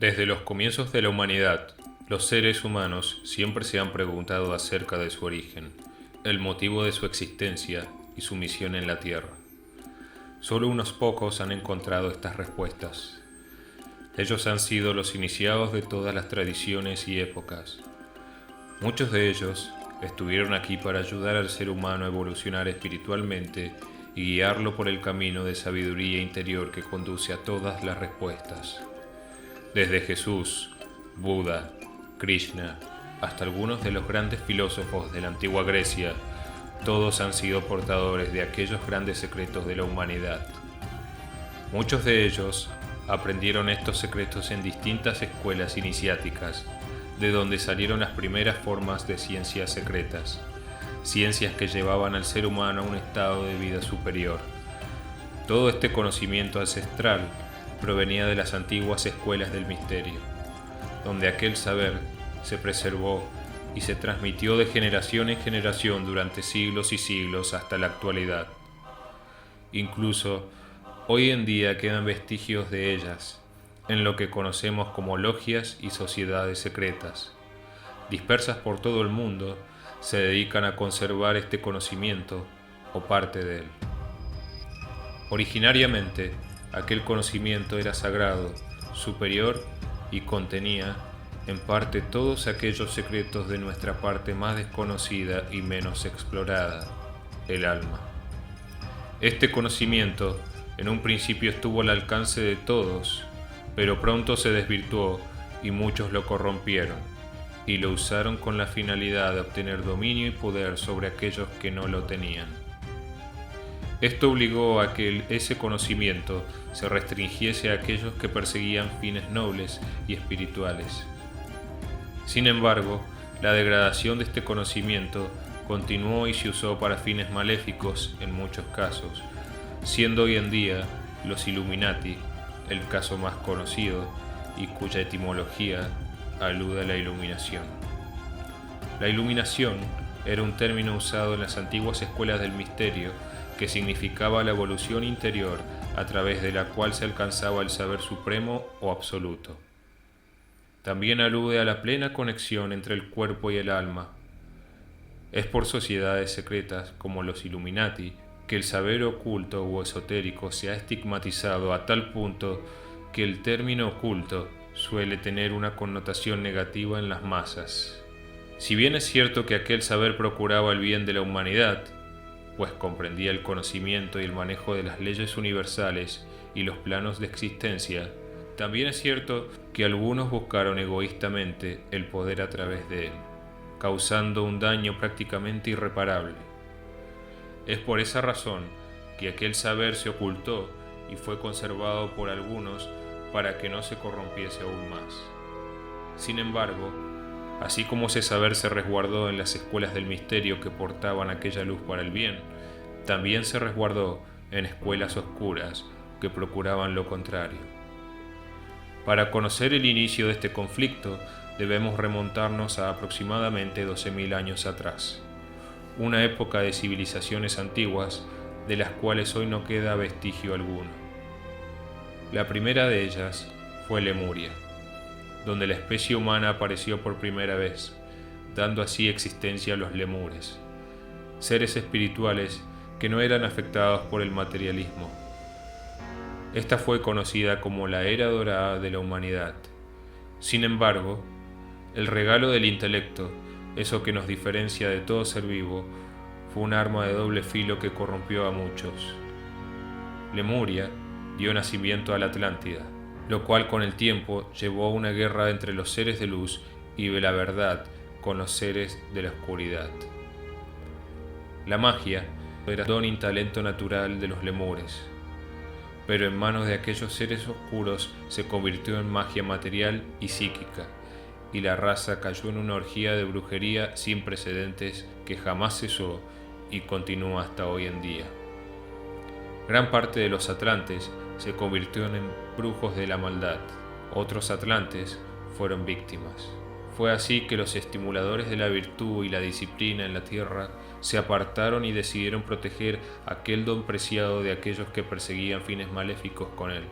Desde los comienzos de la humanidad, los seres humanos siempre se han preguntado acerca de su origen, el motivo de su existencia y su misión en la Tierra. Solo unos pocos han encontrado estas respuestas. Ellos han sido los iniciados de todas las tradiciones y épocas. Muchos de ellos estuvieron aquí para ayudar al ser humano a evolucionar espiritualmente y guiarlo por el camino de sabiduría interior que conduce a todas las respuestas. Desde Jesús, Buda, Krishna, hasta algunos de los grandes filósofos de la antigua Grecia, todos han sido portadores de aquellos grandes secretos de la humanidad. Muchos de ellos aprendieron estos secretos en distintas escuelas iniciáticas, de donde salieron las primeras formas de ciencias secretas, ciencias que llevaban al ser humano a un estado de vida superior. Todo este conocimiento ancestral provenía de las antiguas escuelas del misterio, donde aquel saber se preservó y se transmitió de generación en generación durante siglos y siglos hasta la actualidad. Incluso hoy en día quedan vestigios de ellas en lo que conocemos como logias y sociedades secretas. Dispersas por todo el mundo, se dedican a conservar este conocimiento o parte de él. Originariamente, aquel conocimiento era sagrado, superior y contenía, en parte, todos aquellos secretos de nuestra parte más desconocida y menos explorada, el alma. Este conocimiento en un principio estuvo al alcance de todos, pero pronto se desvirtuó y muchos lo corrompieron, y lo usaron con la finalidad de obtener dominio y poder sobre aquellos que no lo tenían. Esto obligó a que ese conocimiento se restringiese a aquellos que perseguían fines nobles y espirituales. Sin embargo, la degradación de este conocimiento continuó y se usó para fines maléficos en muchos casos, siendo hoy en día los Illuminati el caso más conocido y cuya etimología alude a la iluminación. La iluminación era un término usado en las antiguas escuelas del misterio que significaba la evolución interior a través de la cual se alcanzaba el saber supremo o absoluto. También alude a la plena conexión entre el cuerpo y el alma. Es por sociedades secretas como los Illuminati que el saber oculto o esotérico se ha estigmatizado a tal punto que el término oculto suele tener una connotación negativa en las masas. Si bien es cierto que aquel saber procuraba el bien de la humanidad, pues comprendía el conocimiento y el manejo de las leyes universales y los planos de existencia, también es cierto que algunos buscaron egoístamente el poder a través de él, causando un daño prácticamente irreparable. Es por esa razón que aquel saber se ocultó y fue conservado por algunos para que no se corrompiese aún más. Sin embargo, así como ese saber se resguardó en las escuelas del misterio que portaban aquella luz para el bien, también se resguardó en escuelas oscuras que procuraban lo contrario. Para conocer el inicio de este conflicto, debemos remontarnos a aproximadamente 12.000 años atrás, una época de civilizaciones antiguas de las cuales hoy no queda vestigio alguno. La primera de ellas fue Lemuria, donde la especie humana apareció por primera vez, dando así existencia a los lemures, seres espirituales que no eran afectados por el materialismo. Esta fue conocida como la Era Dorada de la humanidad. Sin embargo, el regalo del intelecto, eso que nos diferencia de todo ser vivo, fue un arma de doble filo que corrompió a muchos. Lemuria dio nacimiento a la Atlántida, lo cual con el tiempo llevó a una guerra entre los seres de luz y de la verdad con los seres de la oscuridad. La magia era don y talento natural de los lemures, pero en manos de aquellos seres oscuros se convirtió en magia material y psíquica, y la raza cayó en una orgía de brujería sin precedentes que jamás cesó y continúa hasta hoy en día. Gran parte de los atlantes se convirtieron en brujos de la maldad. Otros atlantes fueron víctimas. Fue así que los estimuladores de la virtud y la disciplina en la tierra se apartaron y decidieron proteger aquel don preciado de aquellos que perseguían fines maléficos con él.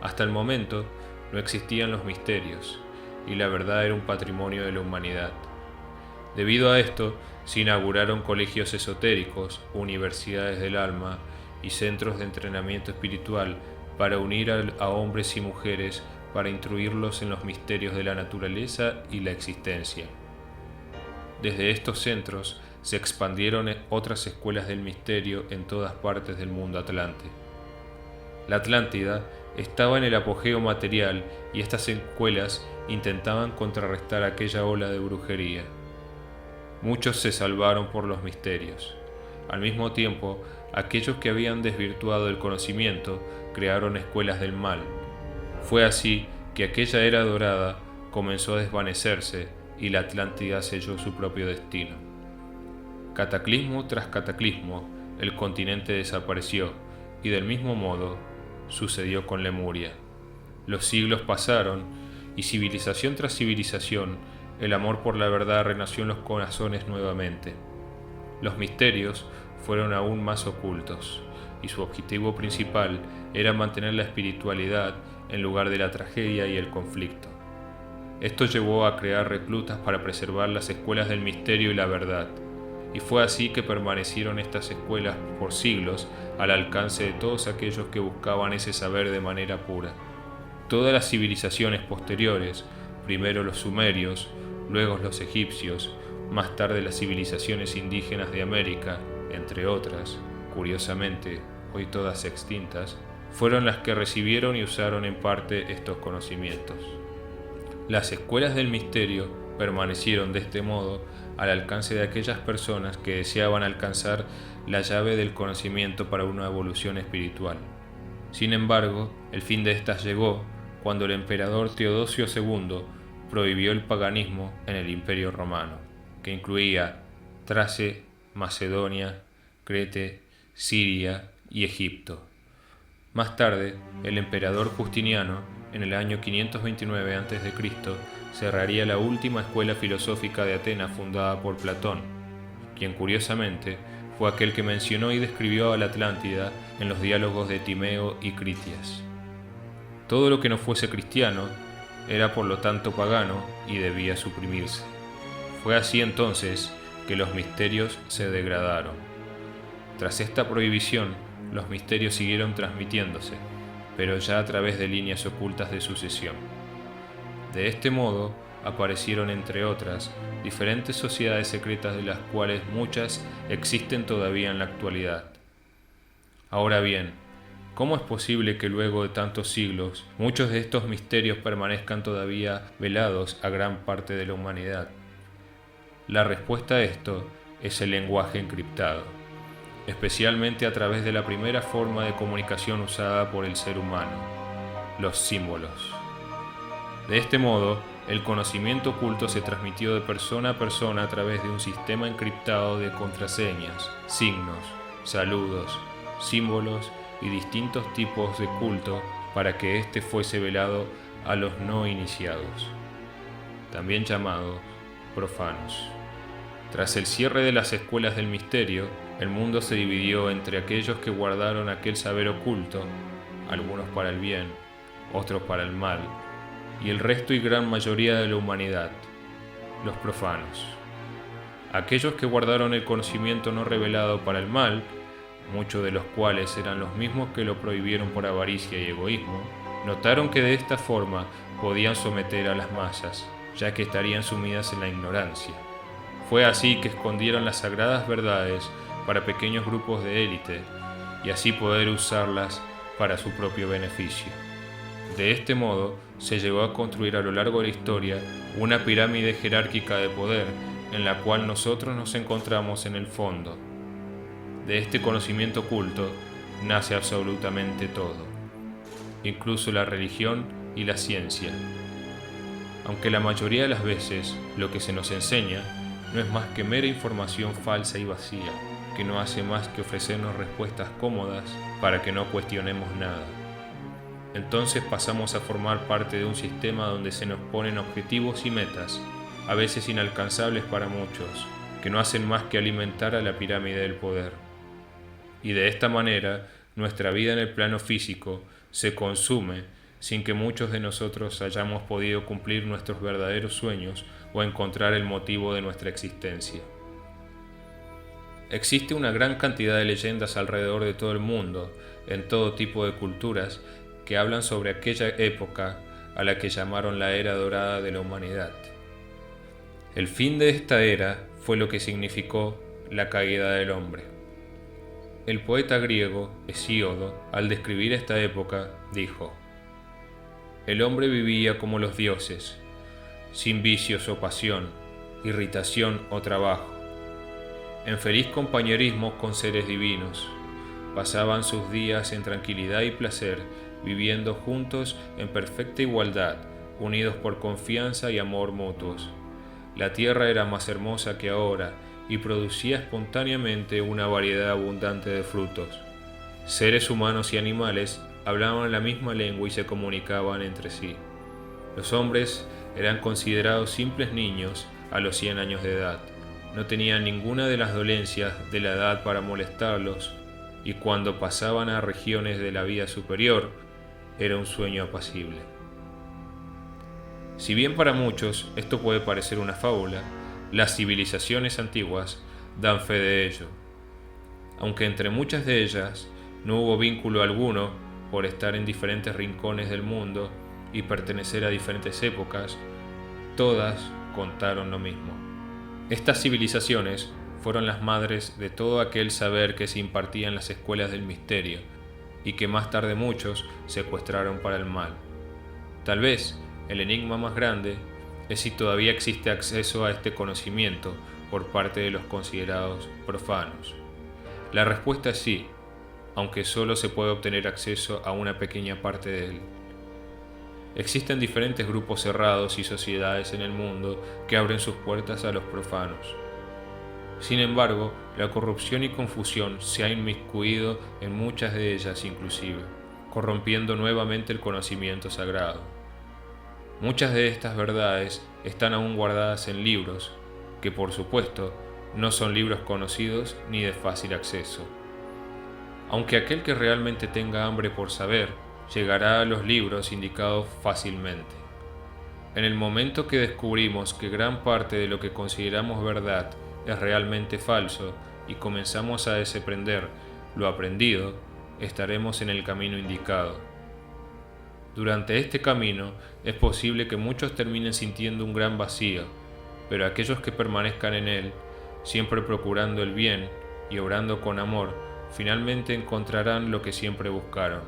Hasta el momento, no existían los misterios, y la verdad era un patrimonio de la humanidad. Debido a esto, se inauguraron colegios esotéricos, universidades del alma y centros de entrenamiento espiritual para unir a hombres y mujeres para instruirlos en los misterios de la naturaleza y la existencia. Desde estos centros se expandieron otras escuelas del misterio en todas partes del mundo atlante. La Atlántida estaba en el apogeo material y estas escuelas intentaban contrarrestar aquella ola de brujería. Muchos se salvaron por los misterios. Al mismo tiempo, aquellos que habían desvirtuado el conocimiento crearon escuelas del mal. Fue así que aquella era dorada comenzó a desvanecerse y la Atlántida selló su propio destino. Cataclismo tras cataclismo, el continente desapareció y del mismo modo sucedió con Lemuria. Los siglos pasaron y civilización tras civilización, el amor por la verdad renació en los corazones nuevamente. Los misterios fueron aún más ocultos y su objetivo principal era mantener la espiritualidad en lugar de la tragedia y el conflicto. Esto llevó a crear reclutas para preservar las escuelas del misterio y la verdad, y fue así que permanecieron estas escuelas por siglos al alcance de todos aquellos que buscaban ese saber de manera pura. Todas las civilizaciones posteriores, primero los sumerios, luego los egipcios, más tarde las civilizaciones indígenas de América, entre otras, curiosamente, hoy todas extintas, fueron las que recibieron y usaron en parte estos conocimientos. Las escuelas del misterio permanecieron de este modo al alcance de aquellas personas que deseaban alcanzar la llave del conocimiento para una evolución espiritual. Sin embargo, el fin de estas llegó cuando el emperador Teodosio II prohibió el paganismo en el Imperio Romano, que incluía Tracia, Macedonia, Crete, Siria y Egipto. Más tarde, el emperador Justiniano, en el año 529 a.C., cerraría la última escuela filosófica de Atenas fundada por Platón, quien curiosamente fue aquel que mencionó y describió a la Atlántida en los diálogos de Timeo y Critias. Todo lo que no fuese cristiano era por lo tanto pagano y debía suprimirse. Fue así entonces que los misterios se degradaron. Tras esta prohibición, los misterios siguieron transmitiéndose, pero ya a través de líneas ocultas de sucesión. De este modo, aparecieron entre otras diferentes sociedades secretas de las cuales muchas existen todavía en la actualidad. Ahora bien, ¿cómo es posible que luego de tantos siglos muchos de estos misterios permanezcan todavía velados a gran parte de la humanidad? La respuesta a esto es el lenguaje encriptado, especialmente a través de la primera forma de comunicación usada por el ser humano, los símbolos. De este modo, el conocimiento oculto se transmitió de persona a persona a través de un sistema encriptado de contraseñas, signos, saludos, símbolos y distintos tipos de culto para que éste fuese velado a los no iniciados, también llamados profanos. Tras el cierre de las escuelas del misterio, el mundo se dividió entre aquellos que guardaron aquel saber oculto, algunos para el bien, otros para el mal, y el resto y gran mayoría de la humanidad, los profanos. Aquellos que guardaron el conocimiento no revelado para el mal, muchos de los cuales eran los mismos que lo prohibieron por avaricia y egoísmo, notaron que de esta forma podían someter a las masas, ya que estarían sumidas en la ignorancia. Fue así que escondieron las sagradas verdades para pequeños grupos de élite y así poder usarlas para su propio beneficio. De este modo, se llegó a construir a lo largo de la historia una pirámide jerárquica de poder en la cual nosotros nos encontramos en el fondo. De este conocimiento oculto nace absolutamente todo, incluso la religión y la ciencia. Aunque la mayoría de las veces lo que se nos enseña no es más que mera información falsa y vacía, que no hace más que ofrecernos respuestas cómodas para que no cuestionemos nada. Entonces pasamos a formar parte de un sistema donde se nos ponen objetivos y metas, a veces inalcanzables para muchos, que no hacen más que alimentar a la pirámide del poder. Y de esta manera, nuestra vida en el plano físico se consume sin que muchos de nosotros hayamos podido cumplir nuestros verdaderos sueños o encontrar el motivo de nuestra existencia. Existe una gran cantidad de leyendas alrededor de todo el mundo, en todo tipo de culturas, que hablan sobre aquella época a la que llamaron la Era Dorada de la humanidad. El fin de esta era fue lo que significó la caída del hombre. El poeta griego Hesíodo, al describir esta época, dijo: el hombre vivía como los dioses, sin vicios o pasión, irritación o trabajo. En feliz compañerismo con seres divinos, pasaban sus días en tranquilidad y placer, viviendo juntos en perfecta igualdad, unidos por confianza y amor mutuos. La tierra era más hermosa que ahora y producía espontáneamente una variedad abundante de frutos. Seres humanos y animales hablaban la misma lengua y se comunicaban entre sí. Los hombres eran considerados simples niños a los 100 años de edad. No tenían ninguna de las dolencias de la edad para molestarlos, y cuando pasaban a regiones de la vida superior, era un sueño apacible. Si bien para muchos esto puede parecer una fábula, las civilizaciones antiguas dan fe de ello. Aunque entre muchas de ellas no hubo vínculo alguno por estar en diferentes rincones del mundo y pertenecer a diferentes épocas, todas contaron lo mismo. Estas civilizaciones fueron las madres de todo aquel saber que se impartía en las escuelas del misterio y que más tarde muchos secuestraron para el mal. Tal vez el enigma más grande es si todavía existe acceso a este conocimiento por parte de los considerados profanos. La respuesta es sí, aunque solo se puede obtener acceso a una pequeña parte de él. Existen diferentes grupos cerrados y sociedades en el mundo que abren sus puertas a los profanos. Sin embargo, la corrupción y confusión se ha inmiscuido en muchas de ellas inclusive, corrompiendo nuevamente el conocimiento sagrado. Muchas de estas verdades están aún guardadas en libros, que por supuesto no son libros conocidos ni de fácil acceso. Aunque aquel que realmente tenga hambre por saber, llegará a los libros indicados fácilmente. En el momento que descubrimos que gran parte de lo que consideramos verdad es realmente falso y comenzamos a desaprender lo aprendido, estaremos en el camino indicado. Durante este camino es posible que muchos terminen sintiendo un gran vacío, pero aquellos que permanezcan en él, siempre procurando el bien y obrando con amor, finalmente encontrarán lo que siempre buscaron.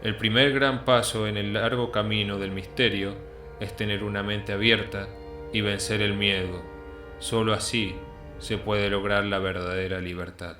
El primer gran paso en el largo camino del misterio es tener una mente abierta y vencer el miedo. Solo así se puede lograr la verdadera libertad.